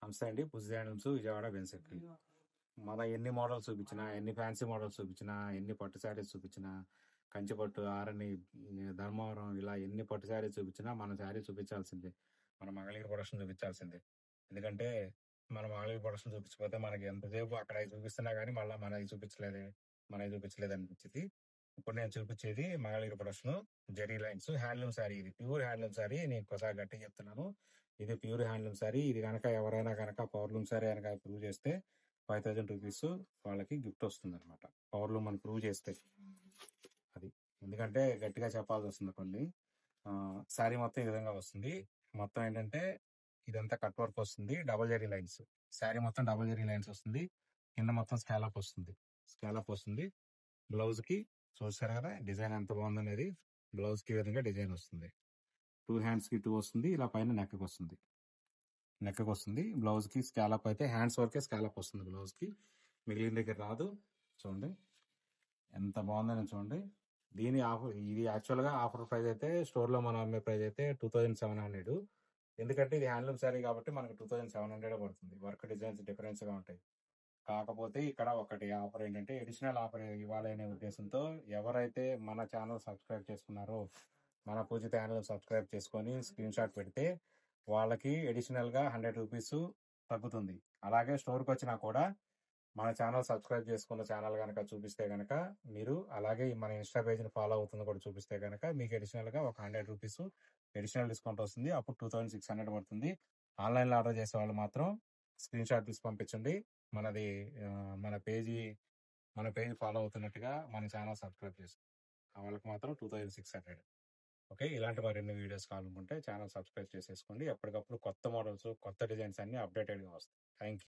నమస్తే అండి. బుజ్ హ్యాండ్లూమ్స్ విజయవాడ బెన్సర్కిల్. మన ఎన్ని మోడల్స్ చూపించినా, ఎన్ని ఫ్యాన్సీ మోడల్స్ చూపించినా, ఎన్ని పట్టు శారీస్ చూపించినా, కంచి పట్టు, ఆరణి, ధర్మవరం ఇలా ఎన్ని పట్టు శారీస్ చూపించినా మన శారీ చూపించాల్సిందే. మన మంగళగిరి ప్రొడక్షన్ చూపించాల్సిందే. ఎందుకంటే మన మంగళగిరి ప్రొడక్షన్ చూపించకపోతే మనకి ఎంతసేపు అక్కడ అవి చూపిస్తున్నా కానీ మళ్ళీ మనవి చూపించలేదే, మనవి చూపించలేదు అనిపించింది. ఇప్పుడు నేను చూపించేది Mangalagiri production zari lines handloom sari. ఇది ప్యూర్ హ్యాండ్లూమ్ శారీ. నేను ఇంకోసారి గట్టిగా చెప్తున్నాను, ఇది ప్యూర్ హ్యాండ్లూమ్ శారీ. ఇది కనుక ఎవరైనా కనుక పవర్లూమ్ శారీ కనుక ప్రూవ్ చేస్తే 5,000 రూపీస్ వాళ్ళకి గిఫ్ట్ వస్తుంది అనమాట. పవర్లూమ్ అని ప్రూవ్ చేస్తే అది. ఎందుకంటే గట్టిగా చెప్పాల్సి వస్తుంది కొన్ని. శారీ మొత్తం ఈ విధంగా వస్తుంది. మొత్తం ఏంటంటే ఇదంతా కట్ వర్క్ వస్తుంది, డబుల్ జెరీ లైన్స్. శారీ మొత్తం డబుల్ జెరీ లైన్స్ వస్తుంది. కింద మొత్తం స్కాలప్ వస్తుంది. బ్లౌజ్ కి చూసారు కదా డిజైన్ ఎంత బాగుందనేది. బ్లౌజ్ కి విధంగా డిజైన్ వస్తుంది. 2 హ్యాండ్స్ కి 2 వస్తుంది. ఇలా పైన నెక్ వస్తుంది. బ్లౌజ్ కి స్కాలప్ అయితే హ్యాండ్స్ వరకే స్కాలప్ వస్తుంది బ్లౌజ్ కి, మిగిలిన దగ్గర రాదు. చూడండి ఎంత బాగుందని చూడండి. దీని ఆఫర్, ఇది యాక్చువల్ గా ఆఫర్ ప్రైస్ అయితే స్టోర్ లో మనం అమ్మే ప్రైస్ అయితే 2,700. ఎందుకంటే ఇది హ్యాండ్లూమ్ శారీ కాబట్టి మనకు 2,700 పడుతుంది. వర్క్ డిజైన్స్ డిఫరెన్స్ గా ఉంటాయి. కాకపోతే ఇక్కడ ఒకటి ఆఫర్ ఏంటంటే ఎడిషనల్ ఆఫర్ ఇవ్వాలనే ఉద్దేశంతో ఎవరైతే మన ఛానల్ సబ్స్క్రైబ్ చేసుకున్నారో, మన పూజిత ఛానల్ సబ్స్క్రైబ్ చేసుకొని స్క్రీన్ షాట్ పెడితే వాళ్ళకి అడిషనల్ గా 100 రూపీస్ తగ్గుతుంది. అలాగే స్టోర్కి వచ్చినా కూడా మన ఛానల్ సబ్స్క్రైబ్ చేసుకున్న ఛానల్ కనుక చూపిస్తే కనుక మీరు, అలాగే మన ఇన్స్టా పేజ్ని ఫాలో అవుతుంది కూడా చూపిస్తే కనుక మీకు అడిషనల్ గా ఒక 100 రూపీస్ అడిషనల్ డిస్కౌంట్ వస్తుంది. అప్పుడు 2,600 పడుతుంది. ఆన్లైన్ లో ఆర్డర్ చేసే వాళ్ళు మాత్రం స్క్రీన్ షాట్ తీసి పంపించండి. మనది మన పేజ్ ఫాలో అవుతున్నట్టుగా మన ఛానల్ సబ్స్క్రైబ్ చేసుకో, వాళ్ళకి మాత్రం 2,600. ఓకే, ఇలాంటి మరిన్ని వీడియోస్ కావాలనుకుంటే ఛానల్ సబ్స్క్రైబ్ చేసేసుకోండి. ఎప్పటికప్పుడు కొత్త మోడల్స్, కొత్త డిజైన్స్ అన్ని అప్డేటెడ్గా వస్తాయి. Thank you.